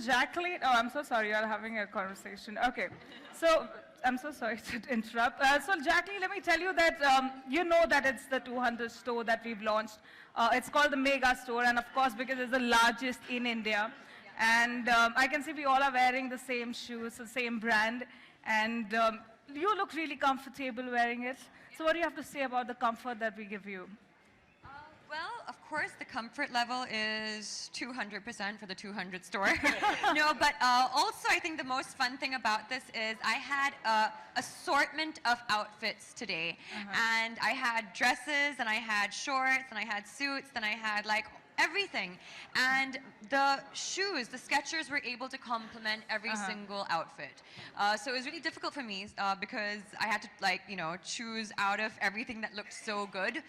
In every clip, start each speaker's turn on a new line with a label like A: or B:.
A: Jacqueline, oh, I'm so sorry, you're having a conversation. Okay, so I'm so sorry to interrupt. So Jacqueline, let me tell you that you know that it's the 200 store that we've launched. It's called the Mega Store, and of course, because it's the largest in India. And I can see we all are wearing the same shoes, the same brand, and you look really comfortable wearing it. So what do you have to say about the comfort that we give you?
B: Well, of course, the comfort level is 200% for the 200 store. No, but also I think the most fun thing about this is I had an assortment of outfits today. And I had dresses, and I had shorts, and I had suits, and I had like everything. And the shoes, the Skechers, were able to complement every single outfit. So it was really difficult for me because I had to, like, you know, choose out of everything that looked so good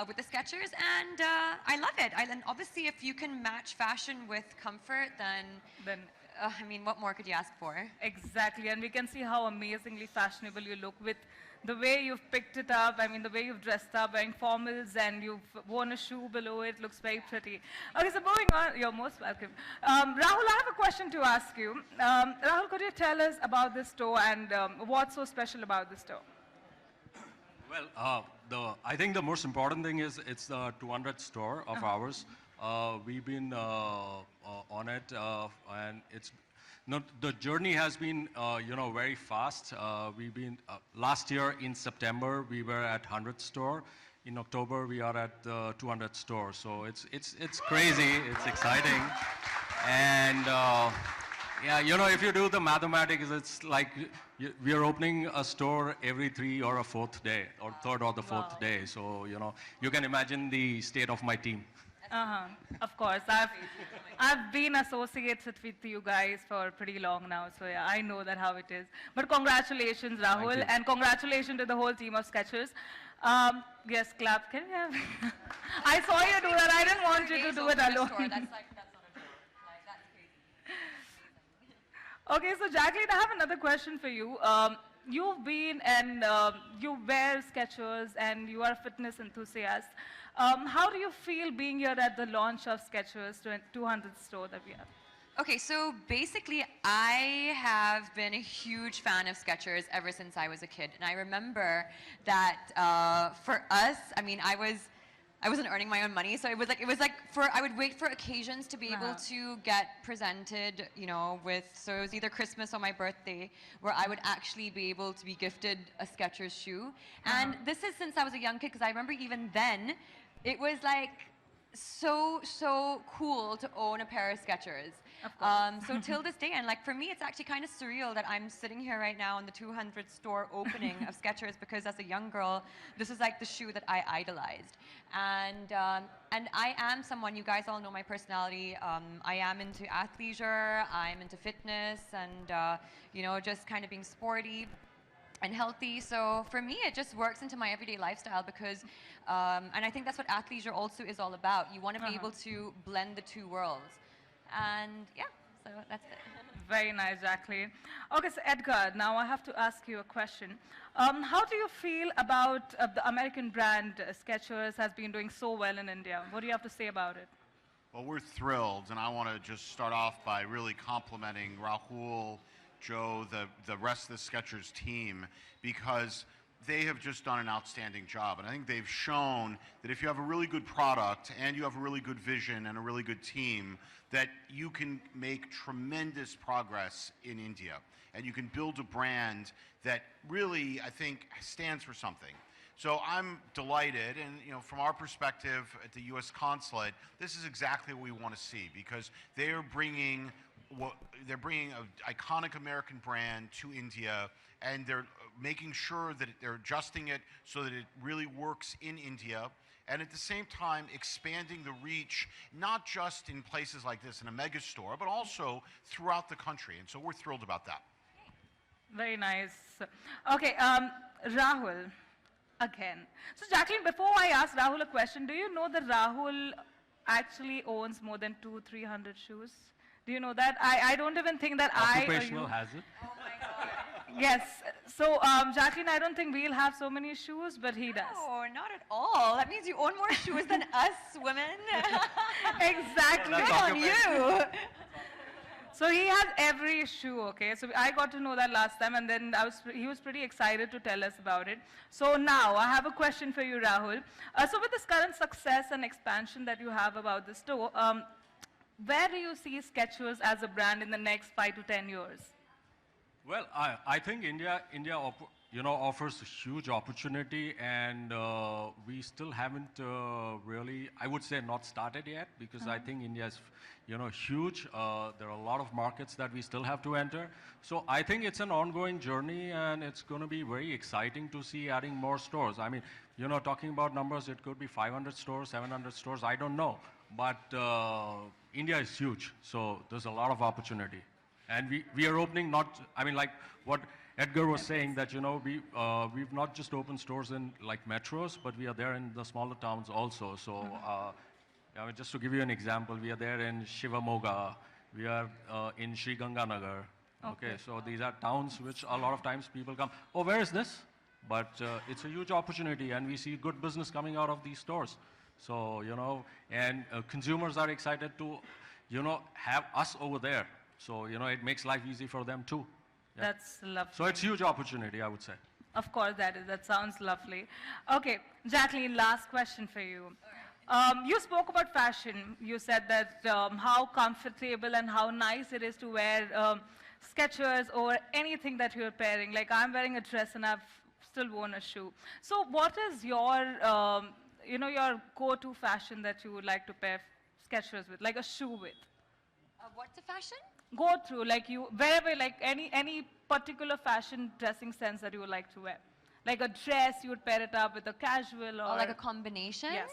B: with the Skechers, and I love it. And obviously, if you can match fashion with comfort, then I mean, what more could you ask for?
A: Exactly, and we can see how amazingly fashionable you look with the way you've picked it up. I mean, the way you've dressed up, wearing formals, and you've worn a shoe below it. Looks very pretty. Okay, so moving on, you're most welcome. Rahul, I have a question to ask you. Rahul, could you tell us about this store and what's so special about this store?
C: Well, I think the most important thing is it's the 200th store of ours. We've been on it, and it's the journey has been, you know, very fast. We've been last year in September we were at 100th store. In October we are at the 200th store. So it's crazy. It's exciting, and Yeah, you know, if you do the mathematics, it's like we are opening a store every 3 or a 4th day, or 3rd or the 4th day. So, you know, you can imagine the state of my team.
A: Uh-huh. Of course. I've been associated with you guys for pretty long now, so yeah, I know that how it is. But congratulations, Rahul,
C: you.
A: and congratulations to the whole team of Skechers. Yes, clap. Can we have? I saw you do that. I didn't want you to do it alone.
B: That's not a joke. Like, that's crazy.
A: Okay, so Jacqueline, I have another question for you. You've been and you wear Skechers and you are a fitness enthusiast. How do you feel being here at the launch of Skechers 200th store that we have?
B: Okay, so basically, I have been a huge fan of Skechers ever since I was a kid, and I remember that for us, I mean, I wasn't earning my own money, so it was like I would wait for occasions to be able to get presented, you know, so it was either Christmas or my birthday, where I would actually be able to be gifted a Skechers shoe, and this is since I was a young kid, because I remember even then, it was like so cool to own a pair of Skechers. So till this day, and like for me, it's actually kind of surreal that I'm sitting here right now in the 200th store opening of Skechers, because as a young girl, this is like the shoe that I idolized. And I am someone, you guys all know my personality. I am into athleisure, I'm into fitness, and you know, just kind of being sporty and healthy. So for me, it just works into my everyday lifestyle because, and I think that's what athleisure also is all about. You want to be able to blend the two worlds. And yeah, so that's it.
A: Very nice, Jacqueline. Okay, so Edgar, now I have to ask you a question. How do you feel about the American brand Skechers has been doing so well in India? What do you have to say about it?
D: Well, we're thrilled, and I want to just start off by really complimenting Rahul, Joe, the rest of the Skechers team, because they have just done an outstanding job. And I think they've shown that if you have a really good product and you have a really good vision and a really good team, that you can make tremendous progress in India. And you can build a brand that really, I think, stands for something. So I'm delighted, and you know, from our perspective at the U.S. consulate, this is exactly what we want to see, because they're bringing an iconic American brand to India, and they're making sure that they're adjusting it so that it really works in India, and at the same time expanding the reach, not just in places like this in a mega store, but also throughout the country. And so we're thrilled about that.
A: Very nice. Okay, Rahul, again. So Jacqueline, before I ask Rahul a question, do you know that Rahul actually owns more than 200-300 shoes? Do you know that? I don't even think that
C: Occupational hazard.
B: Oh my God.
A: Yes. So, Jacqueline, I don't think we'll have so many shoes, but he does.
B: No, not at all. That means you own more shoes than us women.
A: Exactly.
B: Good on you.
A: So he has every shoe, okay? So I got to know that last time, and then he was pretty excited to tell us about it. So now I have a question for you, Rahul. So with this current success and expansion that you have about the store, where do you see Skechers as a brand in the next 5 to 10 years?
C: Well, I think India offers a huge opportunity, and we still haven't really, I would say, not started yet, because I think India is, huge. There are a lot of markets that we still have to enter. So I think it's an ongoing journey, and it's going to be very exciting to see adding more stores. I mean, talking about numbers, it could be 500 stores, 700 stores, I don't know. But India is huge, so there's a lot of opportunity. And we are opening like what Edgar was saying, that, we've not just opened stores in like metros, but we are there in the smaller towns also. So just to give you an example, we are there in Shivamoga, we are in Sri Ganganagar. Okay, so these are towns which a lot of times people come, oh, where is this? But it's a huge opportunity, and we see good business coming out of these stores. So, and consumers are excited to, have us over there. So, it makes life easy for them too. Yeah.
A: That's lovely.
C: So it's a huge opportunity, I would say.
A: Of course, that sounds lovely. Okay, Jacqueline, last question for you. You spoke about fashion. You said that how comfortable and how nice it is to wear Skechers or anything that you're pairing. Like I'm wearing a dress and I've still worn a shoe. So what is your, your go-to fashion that you would like to pair Skechers with, like a shoe with?
B: What's a fashion?
A: Go through, like you, wherever, like any particular fashion dressing sense that you would like to wear. Like a dress, you would pair it up with a casual or...
B: Or like a combination?
A: Yes.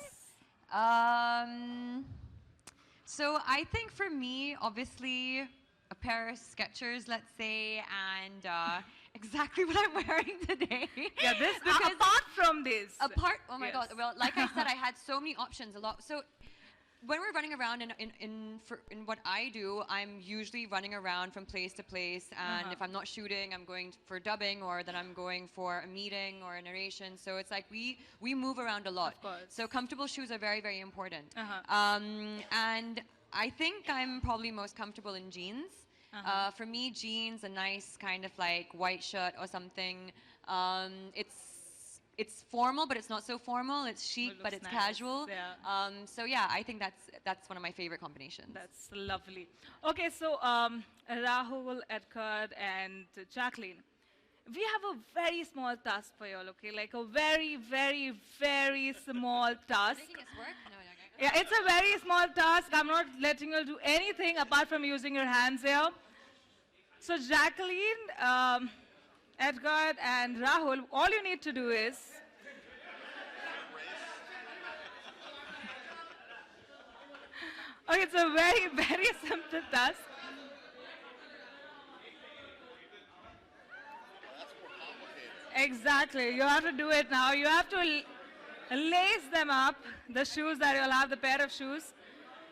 B: So I think for me, obviously, a pair of Skechers, let's say, and exactly what I'm wearing today.
A: Yeah, this,
B: Because
A: apart from this.
B: oh my God, well, like I said, I had so many options, a lot. So when we're running around in what I do, I'm usually running around from place to place, and if I'm not shooting, I'm going for dubbing, or then I'm going for a meeting or a narration. So it's like we move around a lot.
A: Of course.
B: So comfortable shoes are very, very important. And I think I'm probably most comfortable in jeans. For me, jeans, a nice kind of like white shirt or something. It's formal, but it's not so formal. It's chic, but it's
A: nice,
B: casual.
A: yeah.
B: So yeah, I think that's one of my favorite combinations.
A: That's lovely. Okay, so Rahul, Edgar, and Jacqueline, we have a very small task for you all, okay? Like a very, very, very small task.
B: Making us work? No.
A: Yeah, it's a very small task. I'm not letting you do anything apart from using your hands here. So Jacqueline, Edgar, and Rahul, all you need to do is... Okay, it's a very, very simple task. Exactly. You have to do it now. You have to lace them up, the shoes that you'll have, the pair of shoes.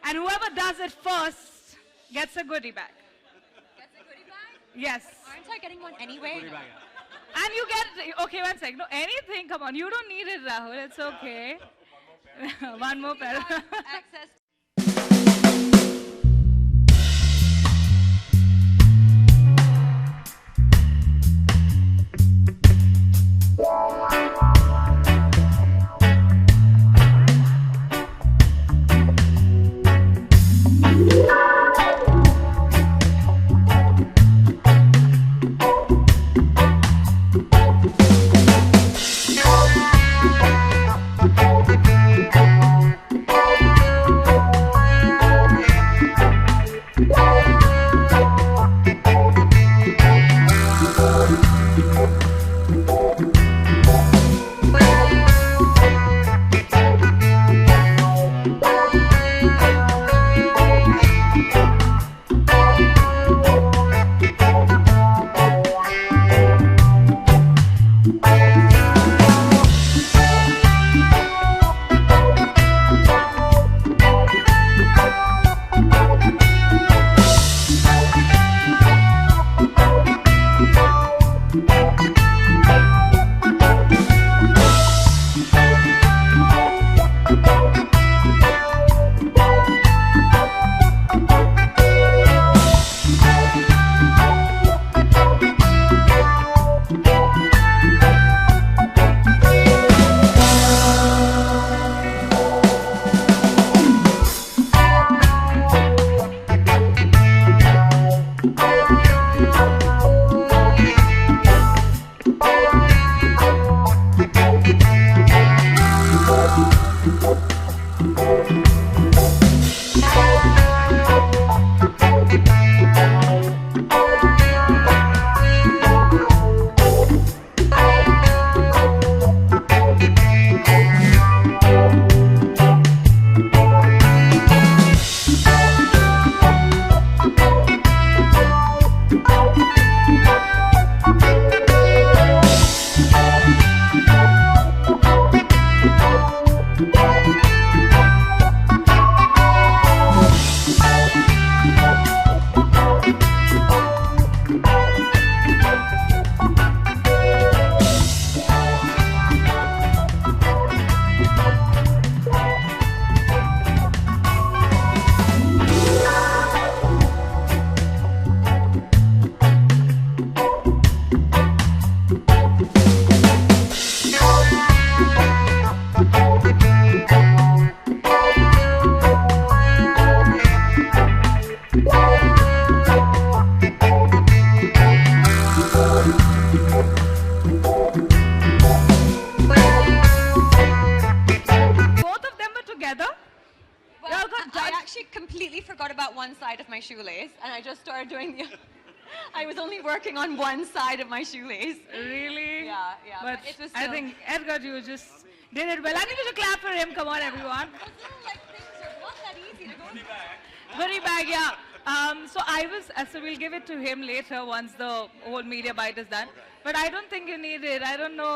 A: And whoever does it first gets a goodie bag.
B: Gets a goodie bag?
A: Yes.
B: Aren't I getting one anyway?
A: And you get, okay, one sec. No, anything, come on. You don't need it, Rahul. It's okay. One more pair.
B: Access one side of my shoelace, and I just started doing the. I was only working on one side of my shoelace.
A: Really?
B: Yeah, yeah.
A: But
B: it was
A: I
B: still-
A: think Edgar, you just did it well. I think you should clap for him. Come on, everyone.
B: Those little like things are not that easy to go.
A: Goodie bag, yeah. So we'll give it to him later once the whole media bite is done. But I don't think you need it. I don't know.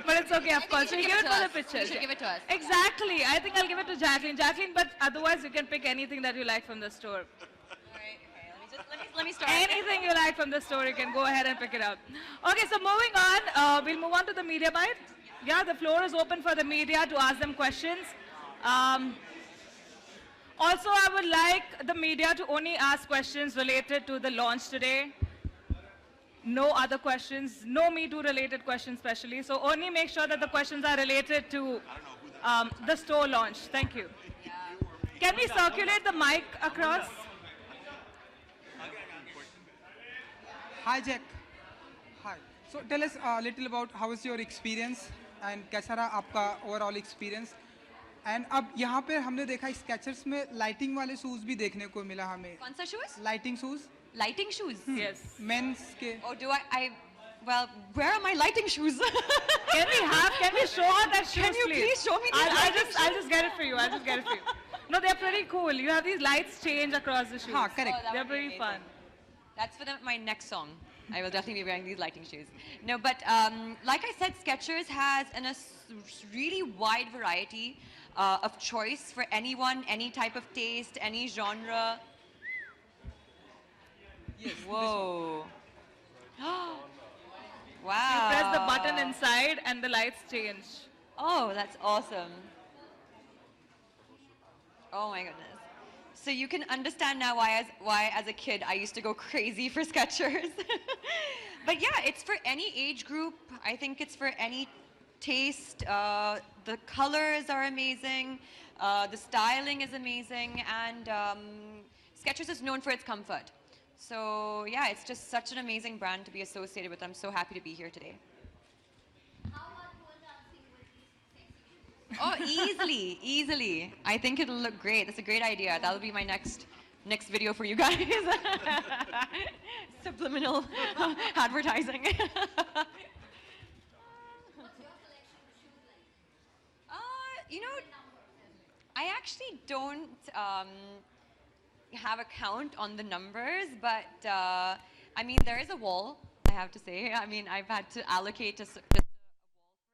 A: But it's okay, of course.
B: you
A: We'll
B: should
A: give it
B: give it
A: for
B: to
A: the
B: us.
A: pictures.
B: You should give it to us.
A: Exactly. I think I'll give it to Jacqueline. Jacqueline, but otherwise you can pick anything that you like from the store.
B: Alright, okay, let me start.
A: Anything you like from the store, you can go ahead and pick it up. Okay, so moving on, we'll move on to the media bite. Yeah, the floor is open for the media to ask them questions. Also, I would like the media to only ask questions related to the launch today. No other questions, no Me Too related questions especially. So only make sure that the questions are related to the store launch. Thank you. Can we circulate the mic across?
E: Hi Jack. Hi. So tell us a little about how was your experience and कैसा रहा आपका overall experience. And अब यहाँ पे हमने देखा Skechers में lighting वाले shoes भी देखने को मिला हमें.
B: कौन सा shoes?
E: Lighting shoes.
B: Lighting shoes.
A: Yes.
E: Men's के.
B: Oh, do I? Well, where are my lighting shoes?
A: Can we show her that shoes,
B: Can you please show me these lighting
A: I'll just get it for you. No, they're pretty cool. You have these lights change across the shoes.
E: हाँ, correct.
B: Oh, that
A: They're
B: would be
A: pretty
B: amazing.
A: fun.
B: That's for my next song. I will definitely be wearing these lighting shoes. No, but like I said, Skechers has a really wide variety of choice for anyone, any type of taste, any genre.
E: Yes.
B: Whoa. Wow.
A: You press the button inside and the lights change.
B: Oh, that's awesome. Oh my goodness. So you can understand now why as a kid I used to go crazy for Skechers. But yeah, it's for any age group. I think it's for any taste. The colors are amazing. The styling is amazing. And Skechers is known for its comfort. So yeah, it's just such an amazing brand to be associated with. I'm so happy to be here today. Oh, easily. I think it'll look great. That's a great idea. That'll be my next video for you guys. Subliminal advertising. You know, I actually don't have a count on the numbers, but I mean, there is a wall, I have to say. I mean, I've had to allocate just a wall for it,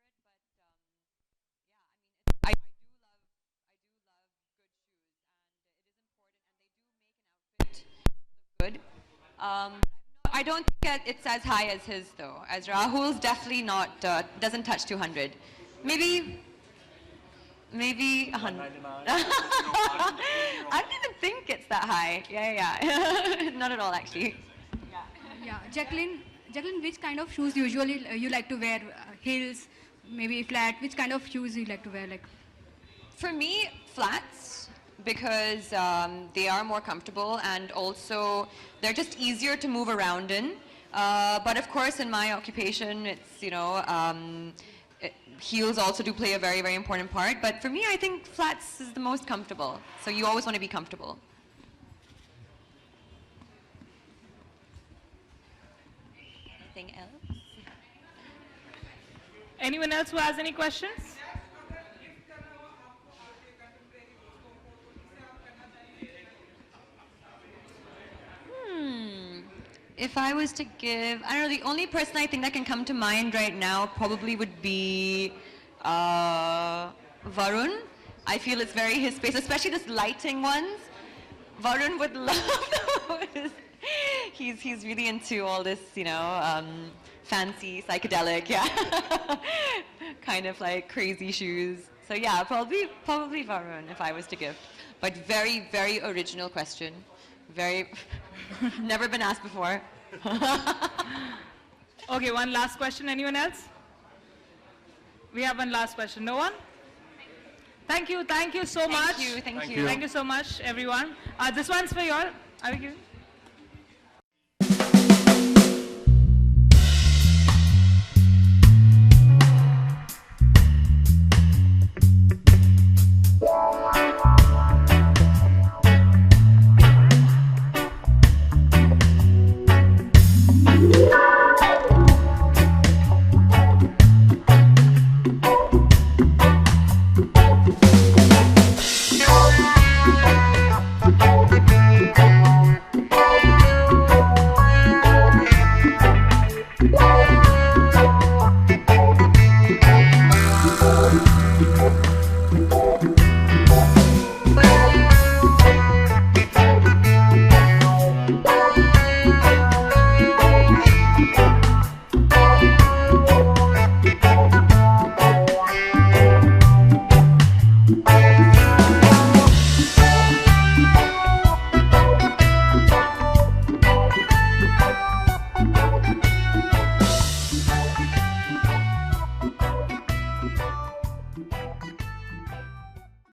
B: but yeah, I mean, I do love good shoes, and it is important, and they do make an outfit look good. But I don't think it's as high as his though. As Rahul's definitely not, doesn't touch 200. Maybe 100. I don't even think it's that high. Yeah. Not at all, actually.
F: Yeah, Jacqueline, which kind of shoes usually you like to wear? Heels, maybe flat. Which kind of shoes you like to wear? Like,
B: For me, flats, because they are more comfortable and also they're just easier to move around in. But of course, in my occupation, it's, heels also do play a very, very important part. But for me, I think flats is the most comfortable. So you always want to be comfortable. Anything else?
A: Anyone else who has any questions?
B: If I was to give, I don't know, the only person I think that can come to mind right now probably would be Varun. I feel it's very his space, especially this lighting ones. Varun would love those. He's really into all this, fancy, psychedelic, yeah. kind of like crazy shoes. So yeah, probably Varun if I was to give. But very, very original question. Very, never been asked before.
A: Okay, one last question. Anyone else? We have one last question. No one? Thank you so much.
B: Thank you.
A: Thank you so much, everyone. This one's for you all. Are we giving?